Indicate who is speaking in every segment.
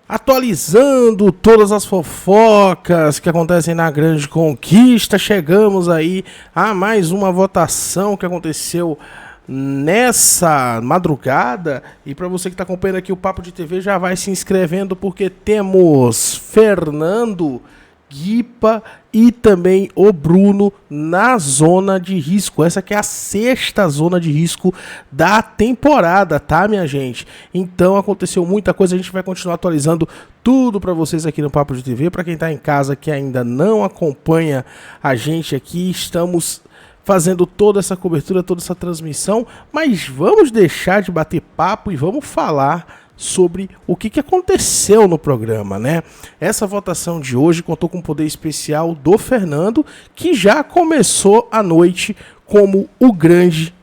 Speaker 1: Atualizando todas as fofocas que acontecem na Grande Conquista, chegamos aí a mais uma votação que aconteceu nessa madrugada. E para você que está acompanhando aqui o Papo de TV, já vai se inscrevendo, porque temos Fernando, Guipa e também o Bruno na zona de risco. Essa aqui é a 6ª zona de risco da temporada, tá, minha gente? Então aconteceu muita coisa, a gente vai continuar atualizando tudo para vocês aqui no Papo de TV. Para quem tá em casa que ainda não acompanha a gente aqui, estamos fazendo toda essa cobertura, toda essa transmissão, mas vamos deixar de bater papo e vamos falar sobre o que aconteceu no programa, né? Essa votação de hoje contou com um poder especial do Fernando, que já começou a noite como o grande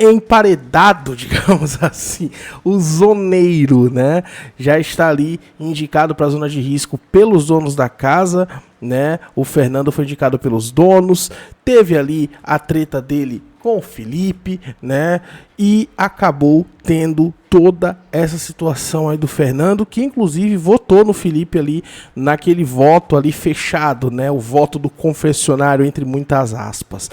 Speaker 1: emparedado, digamos assim, o zoneiro, né? Já está ali indicado para a zona de risco pelos donos da casa, né? O Fernando foi indicado pelos donos, teve ali a treta dele com o Felipe, né? E acabou tendo toda essa situação aí do Fernando, que inclusive votou no Felipe ali, naquele voto ali fechado, né? O voto do confessionário, entre muitas aspas.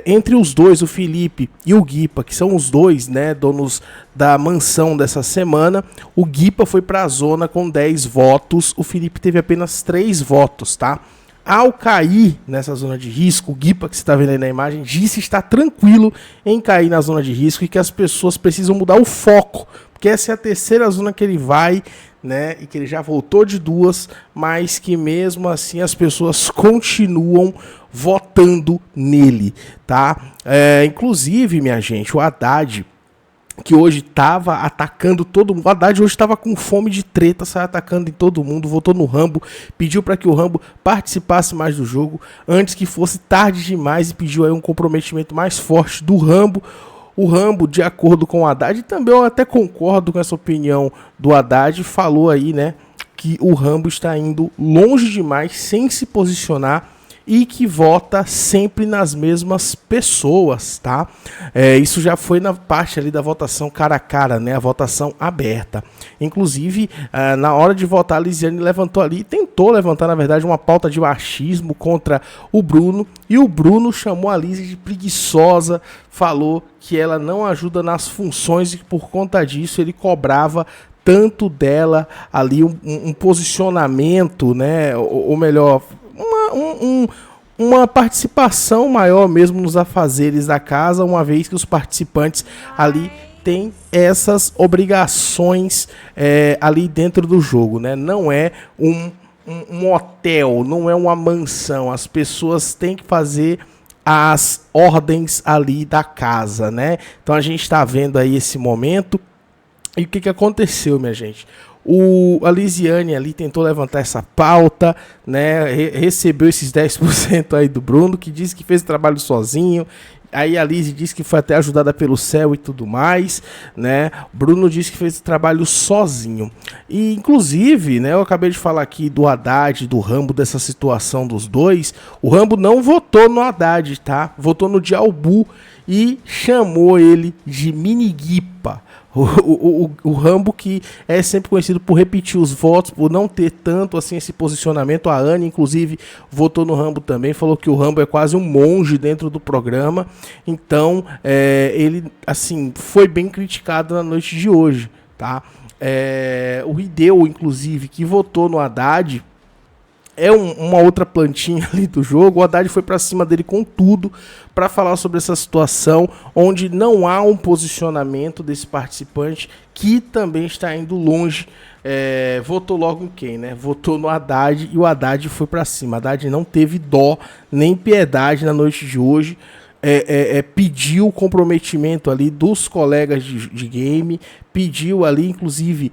Speaker 1: Entre os dois, o Felipe e o Guipa, que são os dois, né, donos da mansão dessa semana, o Guipa foi para a zona com 10 votos, o Felipe teve apenas 3 votos, tá? Ao cair nessa zona de risco, o Guipa, que você está vendo aí na imagem, disse estar tranquilo em cair na zona de risco e que as pessoas precisam mudar o foco, porque essa é a 3ª zona que ele vai, né, e que ele já voltou de 2, mas que mesmo assim as pessoas continuam votando nele, tá? Inclusive, minha gente, o Haddad, que hoje estava atacando todo mundo. O Haddad hoje estava com fome de treta, saiu atacando em todo mundo, votou no Rambo, pediu para que o Rambo participasse mais do jogo, antes que fosse tarde demais, e pediu aí um comprometimento mais forte do Rambo. O Rambo, de acordo com o Haddad, e também eu até concordo com essa opinião do Haddad, falou aí, né, que o Rambo está indo longe demais, sem se posicionar, e que vota sempre nas mesmas pessoas, tá? Isso já foi na parte ali da votação cara a cara, né? A votação aberta. Inclusive, na hora de votar, a Lisiane levantou ali, tentou levantar, na verdade, uma pauta de machismo contra o Bruno, e o Bruno chamou a Lise de preguiçosa, falou que ela não ajuda nas funções e que por conta disso ele cobrava tanto dela ali um posicionamento, né? Ou melhor, uma participação maior mesmo nos afazeres da casa, uma vez que os participantes ali têm essas obrigações ali dentro do jogo, né? Não é um hotel, não é uma mansão, as pessoas têm que fazer as ordens ali da casa, né? Então a gente está vendo aí esse momento. E o que aconteceu, minha gente? A Lisiane ali tentou levantar essa pauta, né? Recebeu esses 10% aí do Bruno, que disse que fez o trabalho sozinho. Aí a Lise disse que foi até ajudada pelo céu e tudo mais, né? Bruno disse que fez o trabalho sozinho. E inclusive, né, eu acabei de falar aqui do Haddad, do Rambo, dessa situação dos dois. O Rambo não votou no Haddad, tá? Votou no Dialbu e chamou ele de Miniguipa. O Rambo, que é sempre conhecido por repetir os votos, por não ter tanto assim esse posicionamento. A Anne, inclusive, votou no Rambo também, falou que o Rambo é quase um monge dentro do programa. Então, ele, assim, foi bem criticado na noite de hoje, tá? O Hideo, inclusive, que votou no Haddad, uma outra plantinha ali do jogo. O Haddad foi para cima dele com tudo para falar sobre essa situação, onde não há um posicionamento desse participante, que também está indo longe. Votou logo em quem, né? Votou no Haddad, e o Haddad foi para cima. Haddad não teve dó nem piedade na noite de hoje. Pediu o comprometimento ali dos colegas de game, pediu ali, inclusive,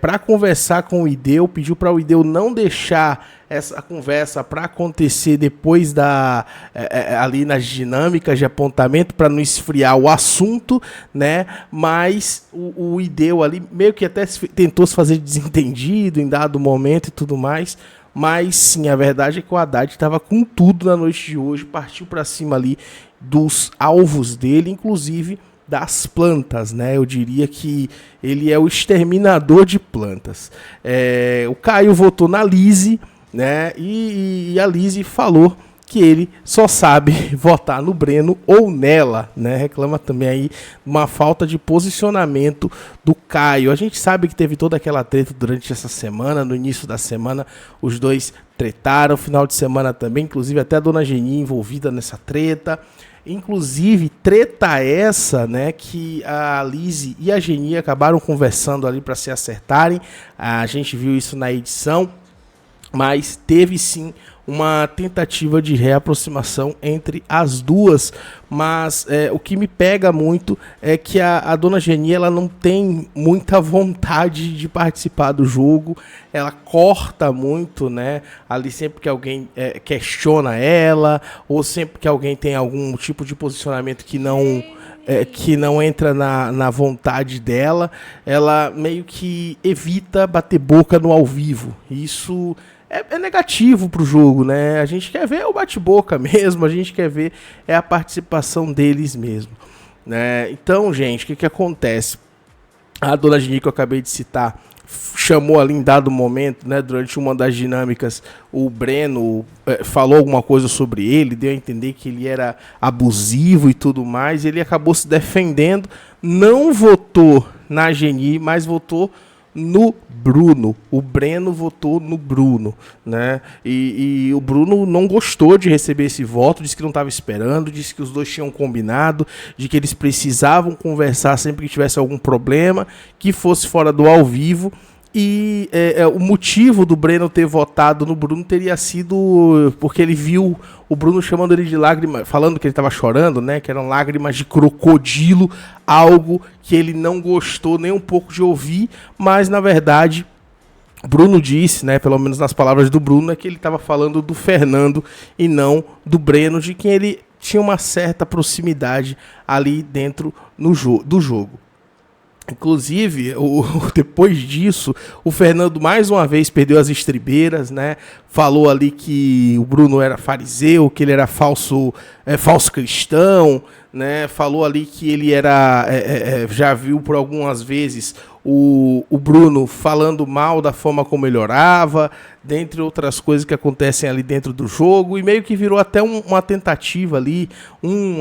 Speaker 1: para conversar com o Hideo, pediu para o Hideo não deixar essa conversa para acontecer depois ali nas dinâmicas de apontamento, para não esfriar o assunto, né? Mas o Hideo ali meio que até tentou se fazer desentendido em dado momento e tudo mais. Mas sim, a verdade é que o Haddad estava com tudo na noite de hoje, partiu para cima ali dos alvos dele, inclusive das plantas, né? Eu diria que ele é o exterminador de plantas. O Caio votou na Lise, né? E a Lise falou que ele só sabe votar no Breno ou nela, né? Reclama também aí uma falta de posicionamento do Caio. A gente sabe que teve toda aquela treta durante essa semana, no início da semana, os dois tretaram, final de semana também, inclusive até a dona Geni envolvida nessa treta. Inclusive, treta essa, né, que a Lise e a Geni acabaram conversando ali para se acertarem. A gente viu isso na edição, mas teve sim uma tentativa de reaproximação entre as duas, mas o que me pega muito é que a dona Geni, ela não tem muita vontade de participar do jogo, ela corta muito, né, ali sempre que alguém questiona ela, ou sempre que alguém tem algum tipo de posicionamento que não entra na vontade dela, ela meio que evita bater boca no ao vivo. Isso é negativo pro jogo, né? A gente quer ver o bate-boca mesmo, a gente quer ver a participação deles mesmo, né? Então, gente, o que acontece? A dona Geni, que eu acabei de citar, chamou ali em dado momento, né, durante uma das dinâmicas, o Breno falou alguma coisa sobre ele, deu a entender que ele era abusivo e tudo mais, ele acabou se defendendo, não votou na Geni, mas votou no Bruno. O Breno votou no Bruno, né? E o Bruno não gostou de receber esse voto, disse que não estava esperando, disse que os dois tinham combinado, de que eles precisavam conversar sempre que tivesse algum problema, que fosse fora do ao vivo. E o motivo do Breno ter votado no Bruno teria sido porque ele viu o Bruno chamando ele de lágrima, falando que ele estava chorando, né? Que eram lágrimas de crocodilo, algo que ele não gostou nem um pouco de ouvir, mas na verdade Bruno disse, né? Pelo menos nas palavras do Bruno, é que ele estava falando do Fernando e não do Breno, de quem ele tinha uma certa proximidade ali dentro do jogo. Inclusive, depois disso, o Fernando mais uma vez perdeu as estribeiras, né? Falou ali que o Bruno era fariseu, que ele era falso cristão, né? Falou ali que ele era, já viu por algumas vezes o Bruno falando mal da forma como ele orava, dentre outras coisas que acontecem ali dentro do jogo, e meio que virou até uma tentativa ali,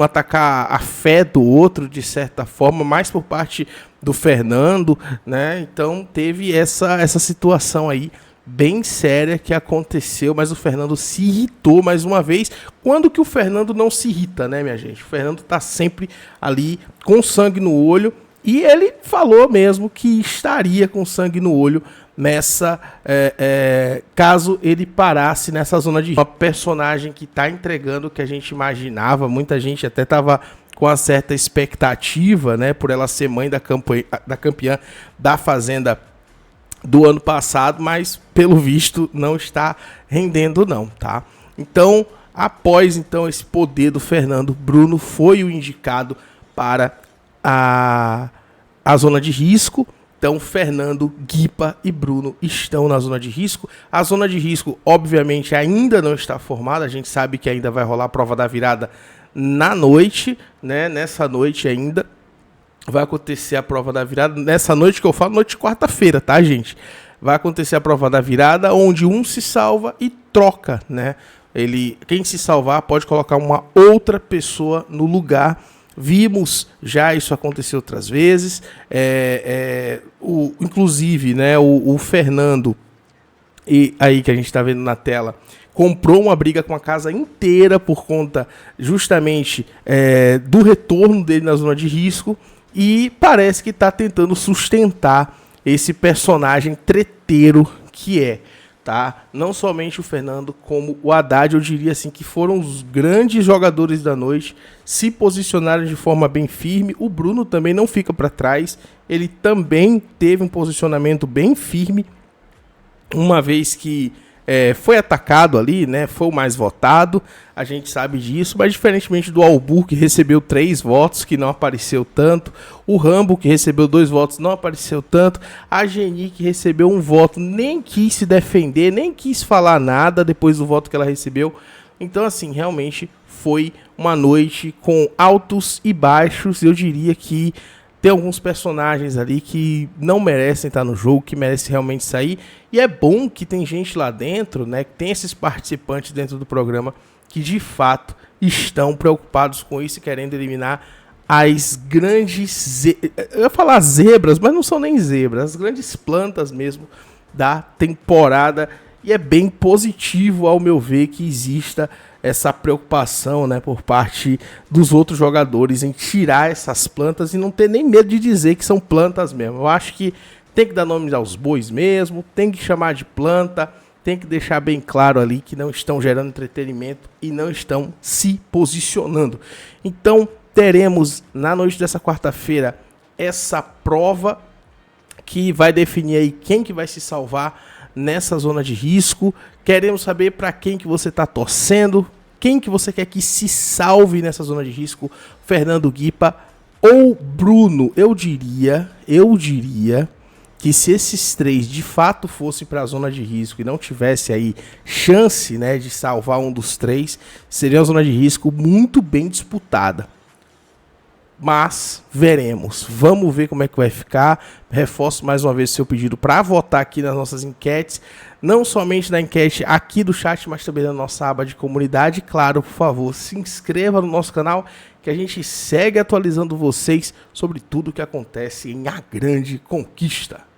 Speaker 1: atacar a fé do outro, de certa forma, mais por parte do Fernando, né? Então teve essa situação aí bem séria que aconteceu, mas o Fernando se irritou mais uma vez. Quando que o Fernando não se irrita, né, minha gente? O Fernando tá sempre ali com sangue no olho, e ele falou mesmo que estaria com sangue no olho nessa caso ele parasse nessa zona de risco. Uma personagem que tá entregando o que a gente imaginava, muita gente até tava com uma certa expectativa, né, por ela ser mãe da campeã da Fazenda do ano passado, mas pelo visto não está rendendo não, tá? Então, após esse poder do Fernando, Bruno foi o indicado para a zona de risco. Então, Fernando, Guipa e Bruno estão na zona de risco. A zona de risco, obviamente, ainda não está formada. A gente sabe que ainda vai rolar a prova da virada na noite, né? Nessa noite ainda vai acontecer a prova da virada. Nessa noite que eu falo, noite de quarta-feira, tá, gente? Vai acontecer a prova da virada, onde um se salva e troca, né? Quem se salvar pode colocar uma outra pessoa no lugar. Vimos já isso acontecer outras vezes. Inclusive, né, o Fernando, e aí que a gente está vendo na tela, comprou uma briga com a casa inteira por conta justamente do retorno dele na zona de risco, e parece que está tentando sustentar esse personagem treteiro que é, tá? Não somente o Fernando, como o Haddad, eu diria assim que foram os grandes jogadores da noite, se posicionaram de forma bem firme. O Bruno também não fica para trás, ele também teve um posicionamento bem firme, uma vez que foi atacado ali, né? Foi o mais votado, a gente sabe disso, mas diferentemente do Albu, que recebeu 3 votos, que não apareceu tanto, o Rambo, que recebeu 2 votos, não apareceu tanto, a Geni, que recebeu 1 voto, nem quis se defender, nem quis falar nada depois do voto que ela recebeu. Então, assim, realmente foi uma noite com altos e baixos. Eu diria que tem alguns personagens ali que não merecem estar no jogo, que merecem realmente sair. E é bom que tem gente lá dentro, né, que tem esses participantes dentro do programa que de fato estão preocupados com isso e querendo eliminar as grandes... Eu ia falar zebras, mas não são nem zebras. As grandes plantas mesmo da temporada. E é bem positivo, ao meu ver, que exista essa preocupação, né, por parte dos outros jogadores em tirar essas plantas e não ter nem medo de dizer que são plantas mesmo. Eu acho que tem que dar nome aos bois mesmo, tem que chamar de planta, tem que deixar bem claro ali que não estão gerando entretenimento e não estão se posicionando. Então, teremos na noite dessa quarta-feira essa prova que vai definir aí quem que vai se salvar nessa zona de risco. Queremos saber para quem que você está torcendo, quem que você quer que se salve nessa zona de risco, Fernando Guipa ou Bruno. Eu diria que se esses três de fato fossem para a zona de risco e não tivesse aí chance, né, de salvar um dos três, seria uma zona de risco muito bem disputada. Mas veremos, vamos ver como é que vai ficar. Reforço mais uma vez o seu pedido para votar aqui nas nossas enquetes, não somente na enquete aqui do chat, mas também na nossa aba de comunidade. Claro, por favor, se inscreva no nosso canal, que a gente segue atualizando vocês sobre tudo o que acontece em A Grande Conquista.